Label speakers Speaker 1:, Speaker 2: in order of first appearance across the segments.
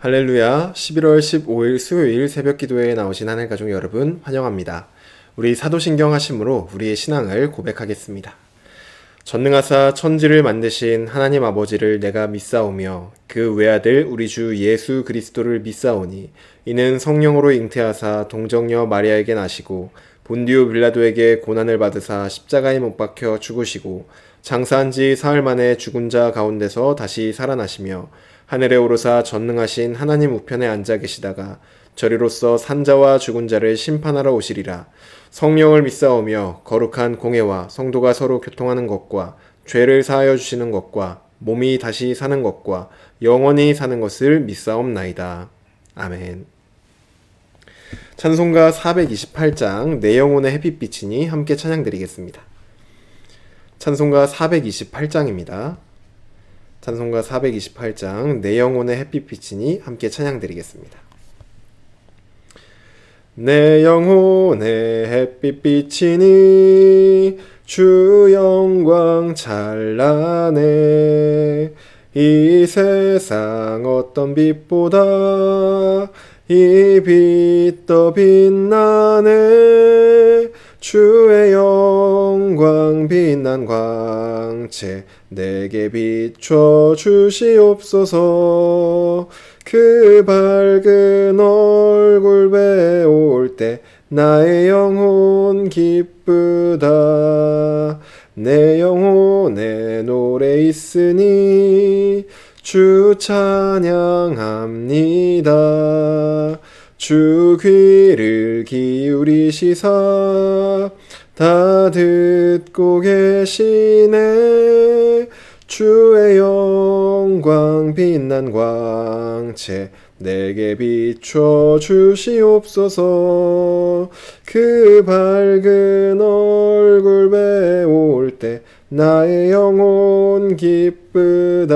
Speaker 1: 할렐루야, 11월 15일 수요일 새벽 기도회에 나오신 하늘 가족 여러분 환영합니다. 우리 사도신경 하심으로 우리의 신앙을 고백하겠습니다. 전능하사 천지를 만드신 하나님 아버지를 내가 믿사오며 그 외아들 우리 주 예수 그리스도를 믿사오니 이는 성령으로 잉태하사 동정녀 마리아에게 나시고 본디오 빌라도에게 고난을 받으사 십자가에 못 박혀 죽으시고 장사한 지 사흘 만에 죽은 자 가운데서 다시 살아나시며 하늘에 오르사 전능하신 하나님 우편에 앉아 계시다가 저리로서 산자와 죽은 자를 심판하러 오시리라. 성령을 믿사오며 거룩한 공회와 성도가 서로 교통하는 것과 죄를 사하여 주시는 것과 몸이 다시 사는 것과 영원히 사는 것을 믿사옵나이다. 아멘. 찬송가 428장 내 영혼의 햇빛비치니 함께 찬양드리겠습니다. 찬송가 428장입니다. 찬송가 428장 내 영혼의 햇빛 비치니 함께 찬양드리겠습니다. 내 영혼의 햇빛 비치니 주 영광 찬란해 이 세상 어떤 빛보다 이 빛 더 빛나네 주의 영광 빛난 광채 내게 비춰 주시옵소서. 그 밝은 얼굴 배울 때 나의 영혼 기쁘다. 내 영혼에 노래 있으니 주 찬양합니다. 주 귀를 기울이시사 다 듣고 계시네. 주의 영광 빛난 광채 내게 비춰 주시옵소서. 그 밝은 얼굴 배울 때 나의 영혼 기쁘다.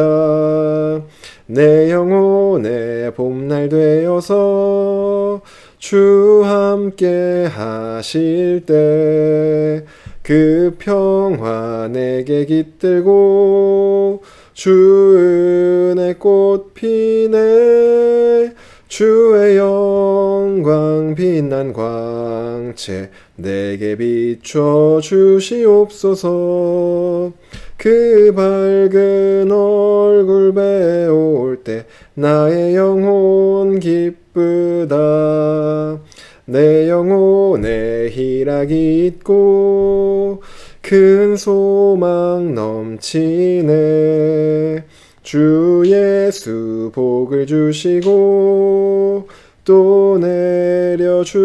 Speaker 1: 내 영혼의 봄날 되어서 주 함께 하실 때 그 평화 내게 깃들고 주 은혜 꽃 피네. 주의 영광 빛난 광채 내게 비춰 주시옵소서. 그 밝은 얼굴 배울 때 나의 영혼 기쁘다. 내 영혼에 희락이 있고 큰 소망 넘치네. 주 예수 복을 주시고 또 내려주시네.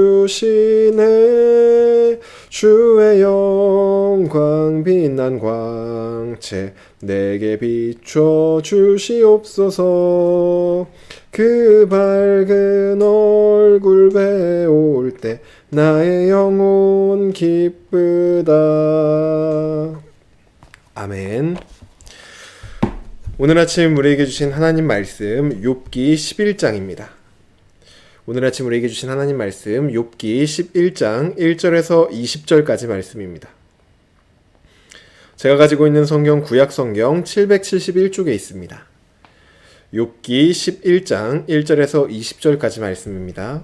Speaker 1: 주의 영광 빛난 광채 내게 비춰 주시옵소서. 그 밝은 얼굴 배울 때 나의 영혼 기쁘다. 아멘. 오늘 아침 우리에게 주신 하나님 말씀 욥기 11장입니다. 오늘 아침 우리에게 주신 하나님 말씀 욥기 11장 1절에서 20절까지 말씀입니다. 제가 가지고 있는 성경 구약 성경 771쪽에 있습니다. 욥기 11장 1절에서 20절까지 말씀입니다.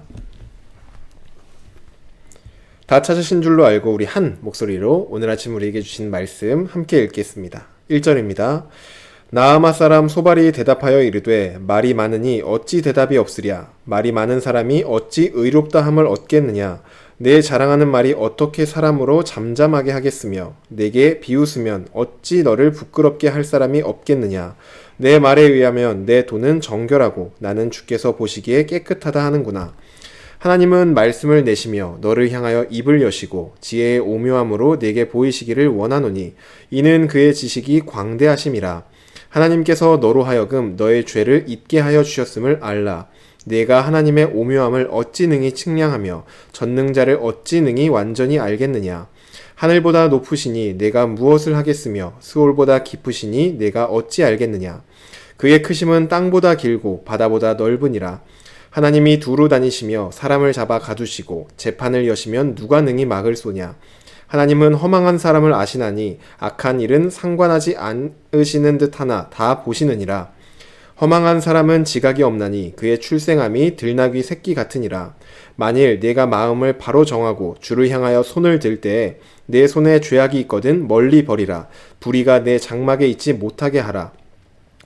Speaker 1: 다 찾으신 줄로 알고 우리 한 목소리로 오늘 아침 우리에게 주신 말씀 함께 읽겠습니다. 1절입니다. 나아마 사람 소발이 대답하여 이르되 말이 많으니 어찌 대답이 없으랴. 말이 많은 사람이 어찌 의롭다함을 얻겠느냐. 내 자랑하는 말이 어떻게 사람으로 잠잠하게 하겠으며 내게 비웃으면 어찌 너를 부끄럽게 할 사람이 없겠느냐. 내 말에 의하면 내 돈은 정결하고 나는 주께서 보시기에 깨끗하다 하는구나. 하나님은 말씀을 내시며 너를 향하여 입을 여시고 지혜의 오묘함으로 내게 보이시기를 원하노니 이는 그의 지식이 광대하심이라. 하나님께서 너로 하여금 너의 죄를 잊게 하여 주셨음을 알라. 내가 하나님의 오묘함을 어찌 능히 측량하며 전능자를 어찌 능히 완전히 알겠느냐. 하늘보다 높으시니 내가 무엇을 하겠으며 스올보다 깊으시니 내가 어찌 알겠느냐. 그의 크심은 땅보다 길고 바다보다 넓으니라. 하나님이 두루 다니시며 사람을 잡아 가두시고 재판을 여시면 누가 능히 막을 소냐. 하나님은 허망한 사람을 아시나니 악한 일은 상관하지 않으시는 듯하나 다 보시느니라. 허망한 사람은 지각이 없나니 그의 출생함이 들나귀 새끼 같으니라. 만일 내가 마음을 바로 정하고 주를 향하여 손을 들 때에 내 손에 죄악이 있거든 멀리 버리라. 불의가 내 장막에 있지 못하게 하라.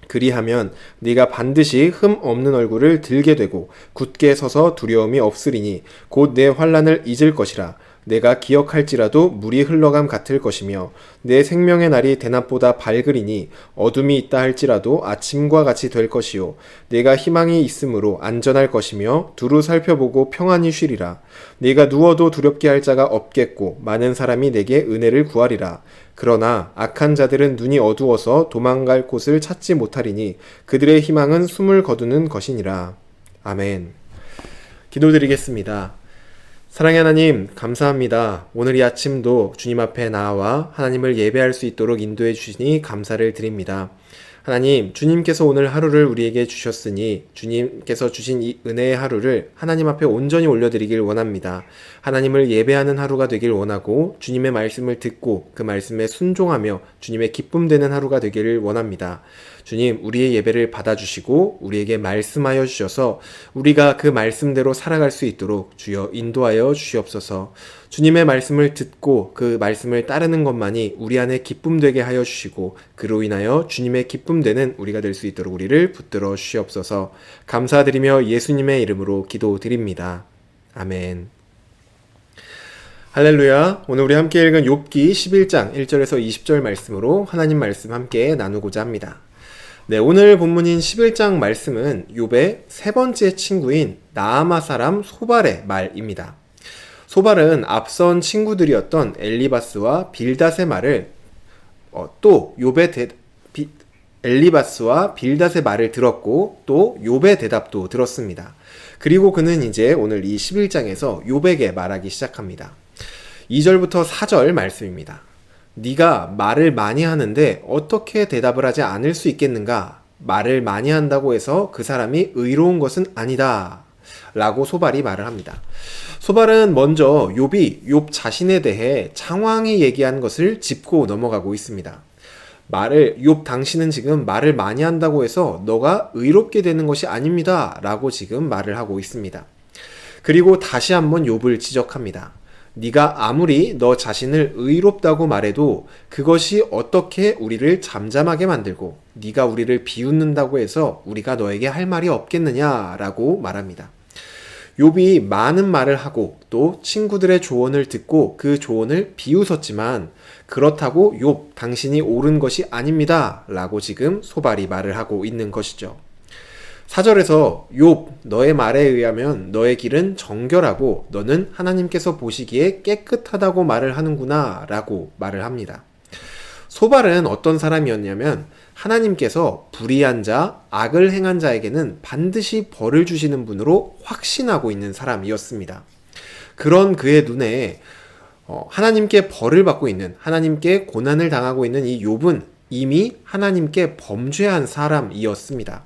Speaker 1: 그리하면 네가 반드시 흠 없는 얼굴을 들게 되고 굳게 서서 두려움이 없으리니 곧 내 환난을 잊을 것이라. 내가 기억할지라도 물이 흘러감 같을 것이며 내 생명의 날이 대낮보다 밝으리니 어둠이 있다 할지라도 아침과 같이 될 것이요 내가 희망이 있으므로 안전할 것이며 두루 살펴보고 평안히 쉬리라. 네가 누워도 두렵게 할 자가 없겠고 많은 사람이 내게 은혜를 구하리라. 그러나 악한 자들은 눈이 어두워서 도망갈 곳을 찾지 못하리니 그들의 희망은 숨을 거두는 것이니라. 아멘. 기도드리겠습니다. 사랑의 하나님, 감사합니다. 오늘 이 아침도 주님 앞에 나와 하나님을 예배할 수 있도록 인도해 주시니 감사를 드립니다. 하나님, 주님께서 오늘 하루를 우리에게 주셨으니 주님께서 주신 이 은혜의 하루를 하나님 앞에 온전히 올려드리길 원합니다. 하나님을 예배하는 하루가 되길 원하고 주님의 말씀을 듣고 그 말씀에 순종하며 주님의 기쁨 되는 하루가 되기를 원합니다. 주님, 우리의 예배를 받아주시고 우리에게 말씀하여 주셔서 우리가 그 말씀대로 살아갈 수 있도록 주여 인도하여 주시옵소서. 주님의 말씀을 듣고 그 말씀을 따르는 것만이 우리 안에 기쁨 되게 하여 주시고 그로 인하여 주님의 기쁨 되는 우리가 될 수 있도록 우리를 붙들어 주시옵소서. 감사드리며 예수님의 이름으로 기도드립니다. 아멘. 할렐루야. 오늘 우리 함께 읽은 욥기 11장 1절에서 20절 말씀으로 하나님 말씀 함께 나누고자 합니다. 네, 오늘 본문인 11장 말씀은 욥의 세 번째 친구인 나아마 사람 소발의 말입니다. 소발은 앞선 친구들이었던 엘리바스와 빌닷의 말을 또 욥의 엘리바스와 빌닷의 말을 들었고 또 욥의 대답도 들었습니다. 그리고 그는 이제 오늘 이 11장에서 욥에게 말하기 시작합니다. 2절부터 4절 말씀입니다. 네가 말을 많이 하는데 어떻게 대답을 하지 않을 수 있겠는가? 말을 많이 한다고 해서 그 사람이 의로운 것은 아니다. 라고 소발이 말을 합니다. 소발은 먼저 욥 자신에 대해 장황히 얘기한 것을 짚고 넘어가고 있습니다. 욥 당신은 지금 말을 많이 한다고 해서 너가 의롭게 되는 것이 아닙니다. 라고 지금 말을 하고 있습니다. 그리고 다시 한번 욥을 지적합니다. 네가 아무리 너 자신을 의롭다고 말해도 그것이 어떻게 우리를 잠잠하게 만들고 네가 우리를 비웃는다고 해서 우리가 너에게 할 말이 없겠느냐라고 말합니다. 욥이 많은 말을 하고 또 친구들의 조언을 듣고 그 조언을 비웃었지만 그렇다고 욥 당신이 옳은 것이 아닙니다 라고 지금 소발이 말을 하고 있는 것이죠. 4절에서 욥 너의 말에 의하면 너의 길은 정결하고 너는 하나님께서 보시기에 깨끗하다고 말을 하는구나 라고 말을 합니다. 소발은 어떤 사람이었냐면 하나님께서 불의한 자, 악을 행한 자에게는 반드시 벌을 주시는 분으로 확신하고 있는 사람이었습니다. 그런 그의 눈에 하나님께 벌을 받고 있는, 하나님께 고난을 당하고 있는 이 욥은 이미 하나님께 범죄한 사람이었습니다.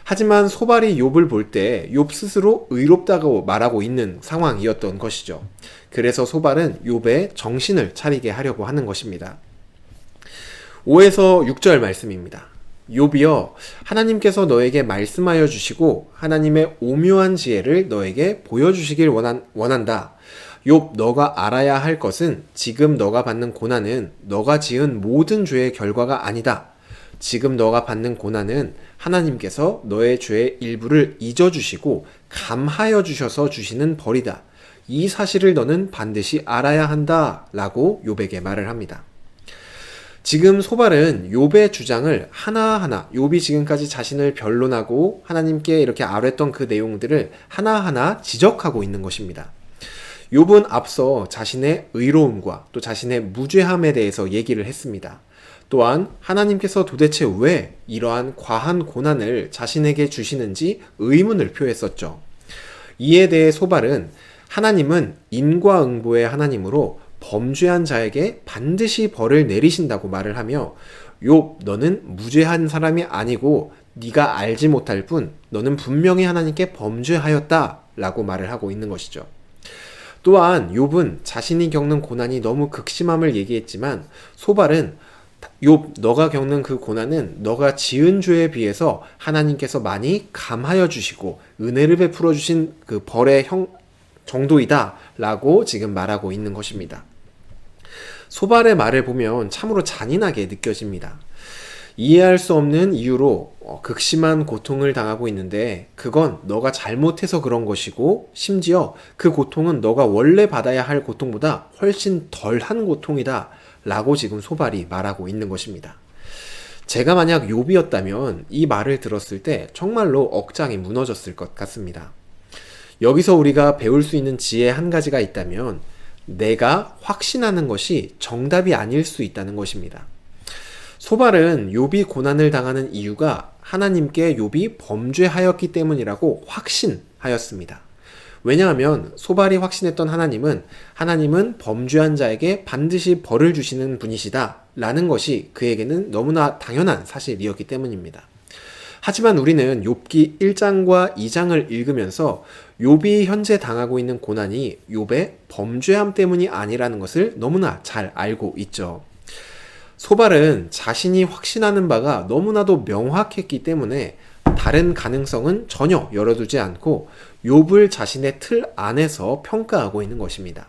Speaker 1: 하지만 소발이 욥을 볼 때 욥 스스로 의롭다고 말하고 있는 상황이었던 것이죠. 그래서 소발은 욥의 정신을 차리게 하려고 하는 것입니다. 5에서 6절 말씀입니다. 욥이여, 하나님께서 너에게 말씀하여 주시고 하나님의 오묘한 지혜를 너에게 보여주시길 원한다. 욥, 너가 알아야 할 것은 지금 너가 받는 고난은 너가 지은 모든 죄의 결과가 아니다. 지금 너가 받는 고난은 하나님께서 너의 죄의 일부를 잊어주시고 감하여 주셔서 주시는 벌이다. 이 사실을 너는 반드시 알아야 한다 라고 욥에게 말을 합니다. 지금 소발은 욥의 주장을 하나하나, 욥이 지금까지 자신을 변론하고 하나님께 이렇게 아뢰던 그 내용들을 하나하나 지적하고 있는 것입니다. 욥은 앞서 자신의 의로움과 또 자신의 무죄함에 대해서 얘기를 했습니다. 또한 하나님께서 도대체 왜 이러한 과한 고난을 자신에게 주시는지 의문을 표했었죠. 이에 대해 소발은 하나님은 인과응보의 하나님으로 범죄한 자에게 반드시 벌을 내리신다고 말을 하며 욥, 너는 무죄한 사람이 아니고 네가 알지 못할 뿐 너는 분명히 하나님께 범죄하였다 라고 말을 하고 있는 것이죠. 또한 욥은 자신이 겪는 고난이 너무 극심함을 얘기했지만 소발은 욥, 너가 겪는 그 고난은 너가 지은 죄에 비해서 하나님께서 많이 감하여 주시고 은혜를 베풀어 주신 그 벌의 정도이다 라고 지금 말하고 있는 것입니다. 소발의 말을 보면 참으로 잔인하게 느껴집니다. 이해할 수 없는 이유로 극심한 고통을 당하고 있는데 그건 너가 잘못해서 그런 것이고 심지어 그 고통은 너가 원래 받아야 할 고통보다 훨씬 덜한 고통이다 라고 지금 소발이 말하고 있는 것입니다. 제가 만약 욥이었다면 이 말을 들었을 때 정말로 억장이 무너졌을 것 같습니다. 여기서 우리가 배울 수 있는 지혜 한 가지가 있다면 내가 확신하는 것이 정답이 아닐 수 있다는 것입니다. 소발은 욥이 고난을 당하는 이유가 하나님께 욥이 범죄하였기 때문이라고 확신하였습니다. 왜냐하면 소발이 확신했던 하나님은 범죄한 자에게 반드시 벌을 주시는 분이시다 라는 것이 그에게는 너무나 당연한 사실이었기 때문입니다. 하지만 우리는 욥기 1장과 2장을 읽으면서 욥이 현재 당하고 있는 고난이 욥의 범죄함 때문이 아니라는 것을 너무나 잘 알고 있죠. 소발은 자신이 확신하는 바가 너무나도 명확했기 때문에 다른 가능성은 전혀 열어두지 않고 욥을 자신의 틀 안에서 평가하고 있는 것입니다.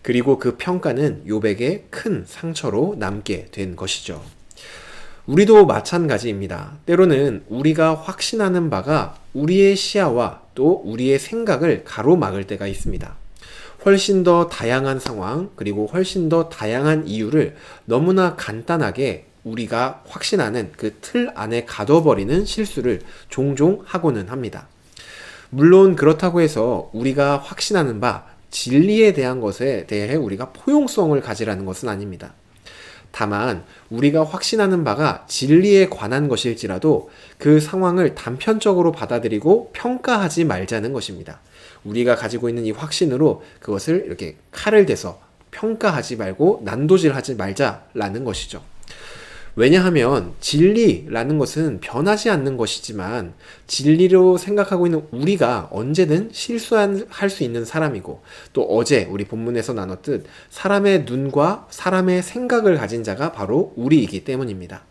Speaker 1: 그리고 그 평가는 욥에게 큰 상처로 남게 된 것이죠. 우리도 마찬가지입니다. 때로는 우리가 확신하는 바가 우리의 시야와 또 우리의 생각을 가로막을 때가 있습니다. 훨씬 더 다양한 상황 그리고 훨씬 더 다양한 이유를 너무나 간단하게 우리가 확신하는 그 틀 안에 가둬버리는 실수를 종종 하고는 합니다. 물론 그렇다고 해서 우리가 확신하는 바 진리에 대한 것에 대해 우리가 포용성을 가지라는 것은 아닙니다. 다만 우리가 확신하는 바가 진리에 관한 것일지라도 그 상황을 단편적으로 받아들이고 평가하지 말자는 것입니다. 우리가 가지고 있는 이 확신으로 그것을 이렇게 칼을 대서 평가하지 말고 난도질하지 말자라는 것이죠. 왜냐하면 진리라는 것은 변하지 않는 것이지만 진리로 생각하고 있는 우리가 언제든 실수할 수 있는 사람이고 또 어제 우리 본문에서 나눴듯 사람의 눈과 사람의 생각을 가진 자가 바로 우리이기 때문입니다.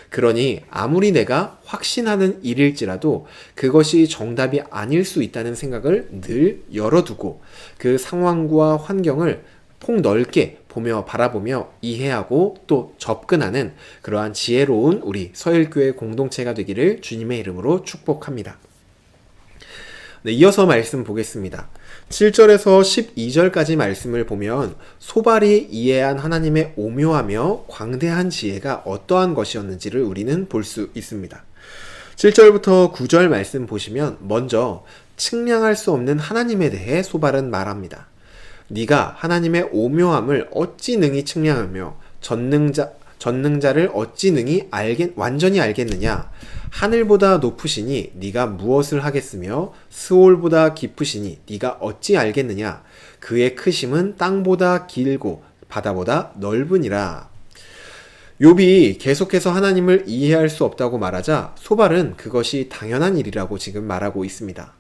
Speaker 1: 그러니 아무리 내가 확신하는 일일지라도 그것이 정답이 아닐 수 있다는 생각을 늘 열어두고 그 상황과 환경을 폭넓게 바라보며 이해하고 또 접근하는 그러한 지혜로운 우리 서일교회 공동체가 되기를 주님의 이름으로 축복합니다. 네, 이어서 말씀 보겠습니다. 7절에서 12절까지 말씀을 보면 소발이 이해한 하나님의 오묘하며 광대한 지혜가 어떠한 것이었는지를 우리는 볼 수 있습니다. 7절부터 9절 말씀 보시면 먼저 측량할 수 없는 하나님에 대해 소발은 말합니다. 네가 하나님의 오묘함을 어찌 능히 측량하며 전능자를 어찌 능히 완전히 알겠느냐? 하늘보다 높으시니 네가 무엇을 하겠으며 스올보다 깊으시니 네가 어찌 알겠느냐? 그의 크심은 땅보다 길고 바다보다 넓으니라. 욥이 계속해서 하나님을 이해할 수 없다고 말하자 소발은 그것이 당연한 일이라고 지금 말하고 있습니다.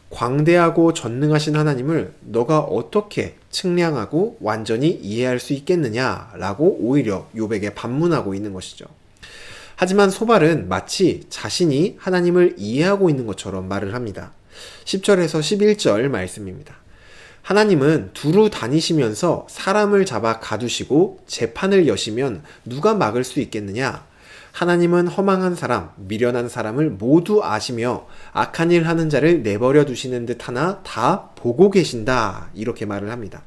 Speaker 1: 광대하고 전능하신 하나님을 너가 어떻게 측량하고 완전히 이해할 수 있겠느냐라고 오히려 욥에게 반문하고 있는 것이죠. 하지만 소발은 마치 자신이 하나님을 이해하고 있는 것처럼 말을 합니다. 10절에서 11절 말씀입니다. 하나님은 두루 다니시면서 사람을 잡아 가두시고 재판을 여시면 누가 막을 수 있겠느냐? 하나님은 허망한 사람, 미련한 사람을 모두 아시며 악한 일 하는 자를 내버려 두시는 듯 하나 다 보고 계신다. 이렇게 말을 합니다.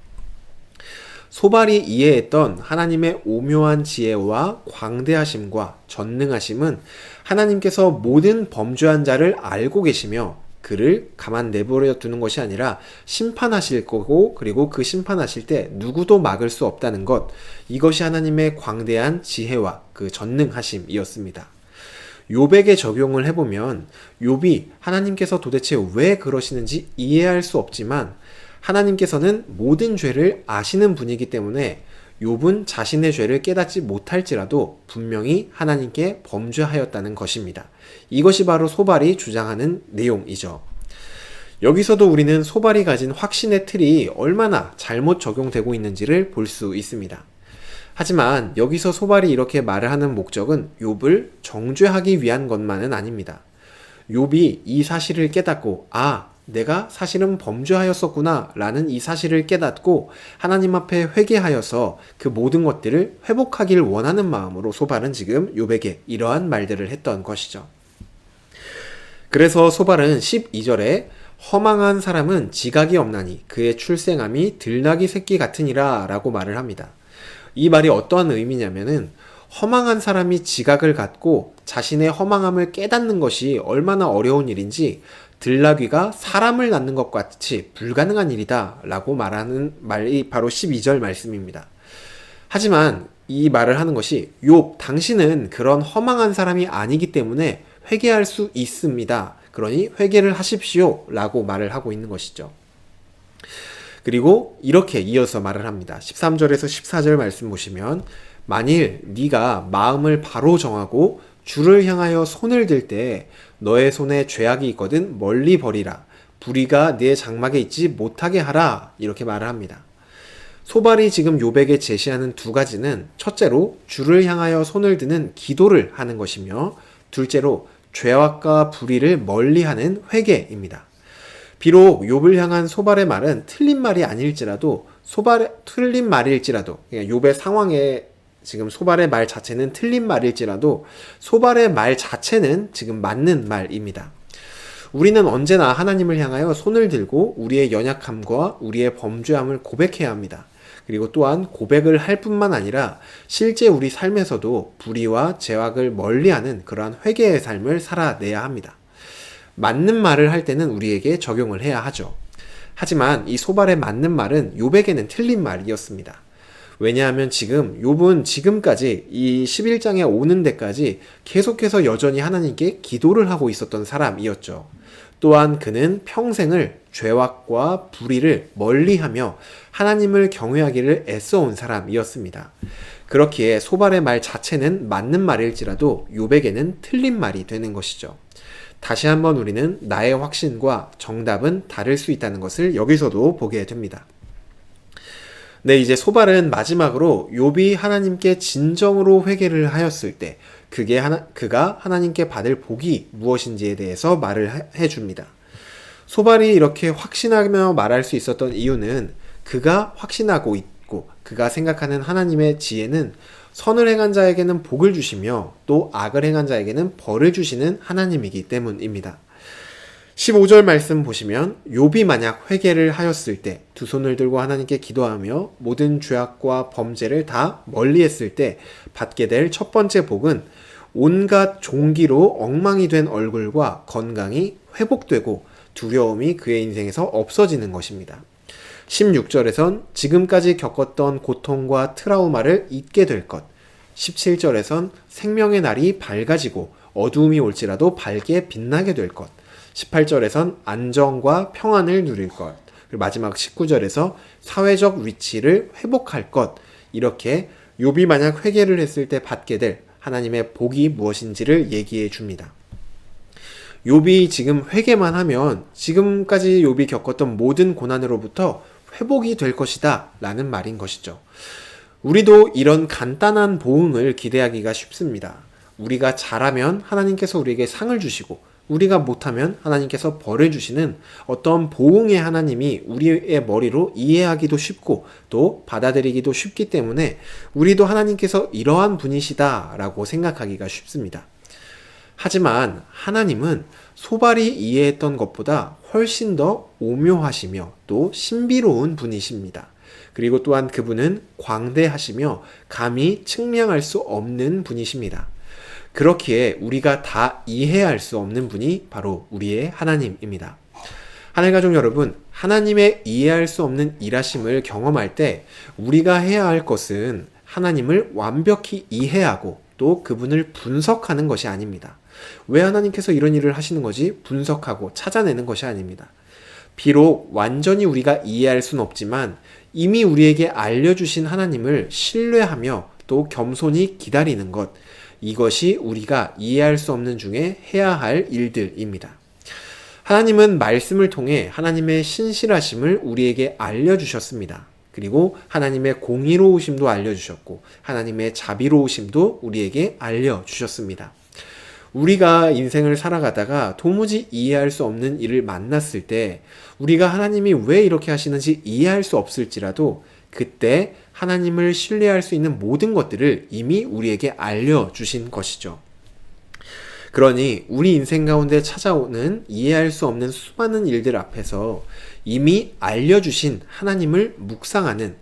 Speaker 1: 소발이 이해했던 하나님의 오묘한 지혜와 광대하심과 전능하심은 하나님께서 모든 범죄한 자를 알고 계시며 그를 가만 내버려 두는 것이 아니라 심판하실 거고 그리고 그 심판하실 때 누구도 막을 수 없다는 것, 이것이 하나님의 광대한 지혜와 그 전능하심이었습니다. 욥에게 적용을 해보면 욥이 하나님께서 도대체 왜 그러시는지 이해할 수 없지만 하나님께서는 모든 죄를 아시는 분이기 때문에 욥은 자신의 죄를 깨닫지 못할지라도 분명히 하나님께 범죄하였다는 것입니다. 이것이 바로 소발이 주장하는 내용이죠. 여기서도 우리는 소발이 가진 확신의 틀이 얼마나 잘못 적용되고 있는지를 볼 수 있습니다. 하지만 여기서 소발이 이렇게 말을 하는 목적은 욥을 정죄하기 위한 것만은 아닙니다. 욥이 이 사실을 깨닫고 내가 사실은 범죄하였었구나 라는 이 사실을 깨닫고 하나님 앞에 회개하여서 그 모든 것들을 회복하길 원하는 마음으로 소발은 지금 욥에게 이러한 말들을 했던 것이죠. 그래서 소발은 12절에 허망한 사람은 지각이 없나니 그의 출생함이 들나귀 새끼 같으니라 라고 말을 합니다. 이 말이 어떠한 의미냐면은 허망한 사람이 지각을 갖고 자신의 허망함을 깨닫는 것이 얼마나 어려운 일인지 들나귀가 사람을 낳는 것 같이 불가능한 일이다 라고 말하는 말이 바로 12절 말씀입니다. 하지만 이 말을 하는 것이 욥 당신은 그런 허망한 사람이 아니기 때문에 회개할 수 있습니다. 그러니 회개를 하십시오 라고 말을 하고 있는 것이죠. 그리고 이렇게 이어서 말을 합니다. 13절에서 14절 말씀 보시면 만일 네가 마음을 바로 정하고 주를 향하여 손을 들 때 너의 손에 죄악이 있거든 멀리 버리라. 불의가 네 장막에 있지 못하게 하라. 이렇게 말을 합니다. 소발이 지금 욥에게 제시하는 두 가지는 첫째로 주를 향하여 손을 드는 기도를 하는 것이며 둘째로 죄악과 불의를 멀리하는 회개입니다. 비록 욥을 향한 소발의 말은 틀린 말이 아닐지라도 틀린 말일지라도 욥의 상황에 지금 소발의 말 자체는 틀린 말일지라도 소발의 말 자체는 지금 맞는 말입니다. 우리는 언제나 하나님을 향하여 손을 들고 우리의 연약함과 우리의 범죄함을 고백해야 합니다. 그리고 또한 고백을 할 뿐만 아니라 실제 우리 삶에서도 불의와 죄악을 멀리하는 그러한 회개의 삶을 살아내야 합니다. 맞는 말을 할 때는 우리에게 적용을 해야 하죠. 하지만 이 소발의 맞는 말은 욥에게는 틀린 말이었습니다. 왜냐하면 지금 욥은 지금까지 이 11장에 오는 데까지 계속해서 여전히 하나님께 기도를 하고 있었던 사람이었죠. 또한 그는 평생을 죄악과 불의를 멀리하며 하나님을 경외하기를 애써온 사람이었습니다. 그렇기에 소발의 말 자체는 맞는 말일지라도 욥에게는 틀린 말이 되는 것이죠. 다시 한번 우리는 나의 확신과 정답은 다를 수 있다는 것을 여기서도 보게 됩니다. 네, 이제 소발은 마지막으로 욥이 하나님께 진정으로 회개를 하였을 때 그가 하나님께 받을 복이 무엇인지에 대해서 말을 해줍니다. 소발이 이렇게 확신하며 말할 수 있었던 이유는 그가 확신하고 있고 그가 생각하는 하나님의 지혜는 선을 행한 자에게는 복을 주시며 또 악을 행한 자에게는 벌을 주시는 하나님이기 때문입니다. 15절 말씀 보시면 욥이 만약 회개를 하였을 때 두 손을 들고 하나님께 기도하며 모든 죄악과 범죄를 다 멀리했을 때 받게 될 첫 번째 복은 온갖 종기로 엉망이 된 얼굴과 건강이 회복되고 두려움이 그의 인생에서 없어지는 것입니다. 16절에선 지금까지 겪었던 고통과 트라우마를 잊게 될 것, 17절에선 생명의 날이 밝아지고 어두움이 올지라도 밝게 빛나게 될 것, 18절에선 안정과 평안을 누릴 것, 그리고 마지막 19절에서 사회적 위치를 회복할 것, 이렇게 욥이 만약 회개를 했을 때 받게 될 하나님의 복이 무엇인지를 얘기해 줍니다. 욥이 지금 회개만 하면 지금까지 욥이 겪었던 모든 고난으로부터 회복이 될 것이다 라는 말인 것이죠. 우리도 이런 간단한 보응을 기대하기가 쉽습니다. 우리가 잘하면 하나님께서 우리에게 상을 주시고 우리가 못하면 하나님께서 벌을 주시는 어떤 보응의 하나님이 우리의 머리로 이해하기도 쉽고 또 받아들이기도 쉽기 때문에 우리도 하나님께서 이러한 분이시다 라고 생각하기가 쉽습니다. 하지만 하나님은 소발이 이해했던 것보다 훨씬 더 오묘하시며 또 신비로운 분이십니다. 그리고 또한 그분은 광대하시며 감히 측량할 수 없는 분이십니다. 그렇기에 우리가 다 이해할 수 없는 분이 바로 우리의 하나님입니다. 하늘가족 여러분, 하나님의 이해할 수 없는 일하심을 경험할 때 우리가 해야 할 것은 하나님을 완벽히 이해하고 또 그분을 분석하는 것이 아닙니다. 왜 하나님께서 이런 일을 하시는 거지? 분석하고 찾아내는 것이 아닙니다. 비록 완전히 우리가 이해할 수는 없지만 이미 우리에게 알려주신 하나님을 신뢰하며 또 겸손히 기다리는 것, 이것이 우리가 이해할 수 없는 중에 해야 할 일들입니다. 하나님은 말씀을 통해 하나님의 신실하심을 우리에게 알려주셨습니다. 그리고 하나님의 공의로우심도 알려주셨고 하나님의 자비로우심도 우리에게 알려주셨습니다. 우리가 인생을 살아가다가 도무지 이해할 수 없는 일을 만났을 때 우리가 하나님이 왜 이렇게 하시는지 이해할 수 없을지라도 그때 하나님을 신뢰할 수 있는 모든 것들을 이미 우리에게 알려주신 것이죠. 그러니 우리 인생 가운데 찾아오는 이해할 수 없는 수많은 일들 앞에서 이미 알려주신 하나님을 묵상하는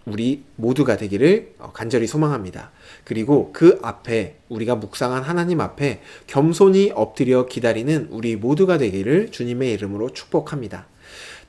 Speaker 1: 우리 모두가 되기를 간절히 소망합니다. 그리고 그 앞에 우리가 묵상한 하나님 앞에 겸손히 엎드려 기다리는 우리 모두가 되기를 주님의 이름으로 축복합니다.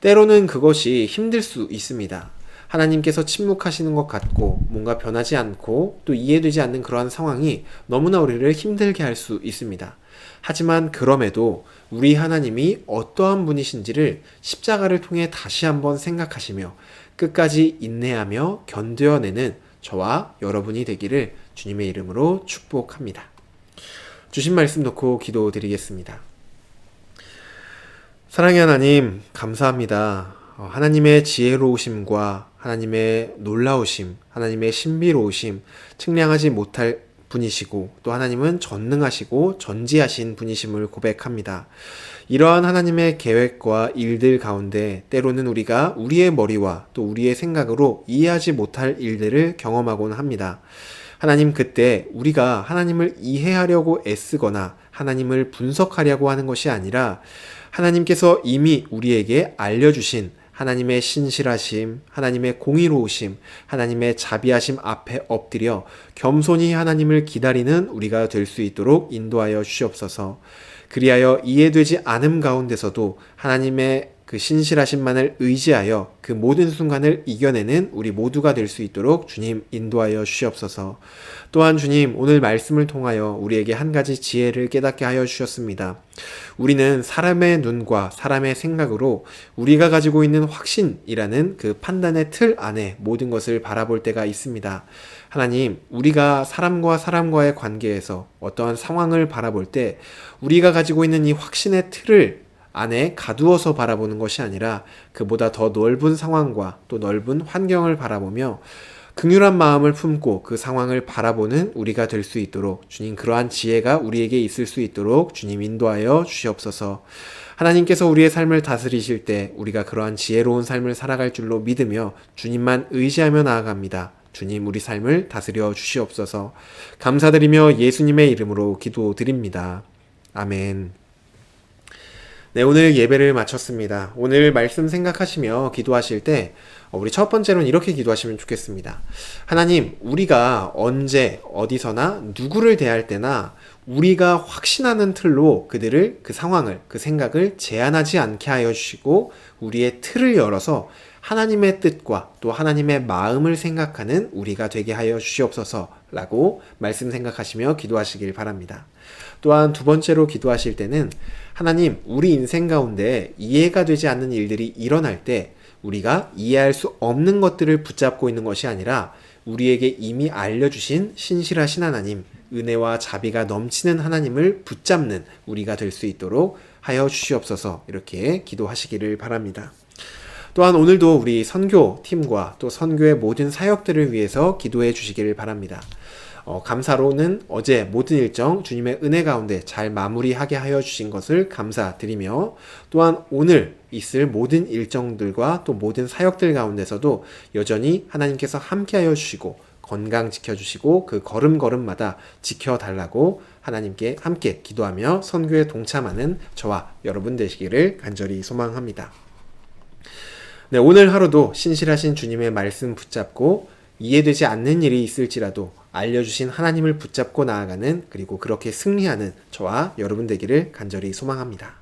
Speaker 1: 때로는 그것이 힘들 수 있습니다. 하나님께서 침묵하시는 것 같고 뭔가 변하지 않고 또 이해되지 않는 그러한 상황이 너무나 우리를 힘들게 할 수 있습니다. 하지만 그럼에도 우리 하나님이 어떠한 분이신지를 십자가를 통해 다시 한번 생각하시며 끝까지 인내하며 견뎌내는 저와 여러분이 되기를 주님의 이름으로 축복합니다. 주신 말씀 놓고 기도드리겠습니다. 사랑의 하나님, 감사합니다. 하나님의 지혜로우심과 하나님의 놀라우심, 하나님의 신비로우심, 측량하지 못할 분이시고 또 하나님은 전능하시고 전지하신 분이심을 고백합니다. 이러한 하나님의 계획과 일들 가운데 때로는 우리가 우리의 머리와 또 우리의 생각으로 이해하지 못할 일들을 경험하곤 합니다. 하나님, 그때 우리가 하나님을 이해하려고 애쓰거나 하나님을 분석하려고 하는 것이 아니라 하나님께서 이미 우리에게 알려주신 하나님의 신실하심, 하나님의 공의로우심, 하나님의 자비하심 앞에 엎드려 겸손히 하나님을 기다리는 우리가 될 수 있도록 인도하여 주시옵소서. 그리하여 이해되지 않음 가운데서도 하나님의 그 신실하심만을 의지하여 그 모든 순간을 이겨내는 우리 모두가 될 수 있도록 주님 인도하여 주시옵소서. 또한 주님, 오늘 말씀을 통하여 우리에게 한 가지 지혜를 깨닫게 하여 주셨습니다. 우리는 사람의 눈과 사람의 생각으로 우리가 가지고 있는 확신이라는 그 판단의 틀 안에 모든 것을 바라볼 때가 있습니다. 하나님, 우리가 사람과 사람과의 관계에서 어떠한 상황을 바라볼 때 우리가 가지고 있는 이 확신의 틀을 안에 가두어서 바라보는 것이 아니라 그보다 더 넓은 상황과 또 넓은 환경을 바라보며 긍휼한 마음을 품고 그 상황을 바라보는 우리가 될 수 있도록 주님, 그러한 지혜가 우리에게 있을 수 있도록 주님 인도하여 주시옵소서. 하나님께서 우리의 삶을 다스리실 때 우리가 그러한 지혜로운 삶을 살아갈 줄로 믿으며 주님만 의지하며 나아갑니다. 주님, 우리 삶을 다스려 주시옵소서. 감사드리며 예수님의 이름으로 기도드립니다. 아멘. 네, 오늘 예배를 마쳤습니다. 오늘 말씀 생각하시며 기도하실 때 우리 첫 번째로는 이렇게 기도하시면 좋겠습니다. 하나님, 우리가 언제 어디서나 누구를 대할 때나 우리가 확신하는 틀로 그들을, 그 상황을, 그 생각을 제한하지 않게 하여 주시고 우리의 틀을 열어서 하나님의 뜻과 또 하나님의 마음을 생각하는 우리가 되게 하여 주시옵소서라고 말씀 생각하시며 기도하시길 바랍니다. 또한 두 번째로 기도하실 때는 하나님, 우리 인생 가운데 이해가 되지 않는 일들이 일어날 때 우리가 이해할 수 없는 것들을 붙잡고 있는 것이 아니라 우리에게 이미 알려주신 신실하신 하나님, 은혜와 자비가 넘치는 하나님을 붙잡는 우리가 될 수 있도록 하여 주시옵소서, 이렇게 기도하시기를 바랍니다. 또한 오늘도 우리 선교팀과 또 선교의 모든 사역들을 위해서 기도해 주시기를 바랍니다. 감사로는 어제 모든 일정 주님의 은혜 가운데 잘 마무리하게 하여 주신 것을 감사드리며 또한 오늘 있을 모든 일정들과 또 모든 사역들 가운데서도 여전히 하나님께서 함께 하여 주시고 건강 지켜주시고 그 걸음걸음마다 지켜달라고 하나님께 함께 기도하며 선교에 동참하는 저와 여러분 되시기를 간절히 소망합니다. 네, 오늘 하루도 신실하신 주님의 말씀 붙잡고 이해되지 않는 일이 있을지라도 알려주신 하나님을 붙잡고 나아가는, 그리고 그렇게 승리하는 저와 여러분 되기를 간절히 소망합니다.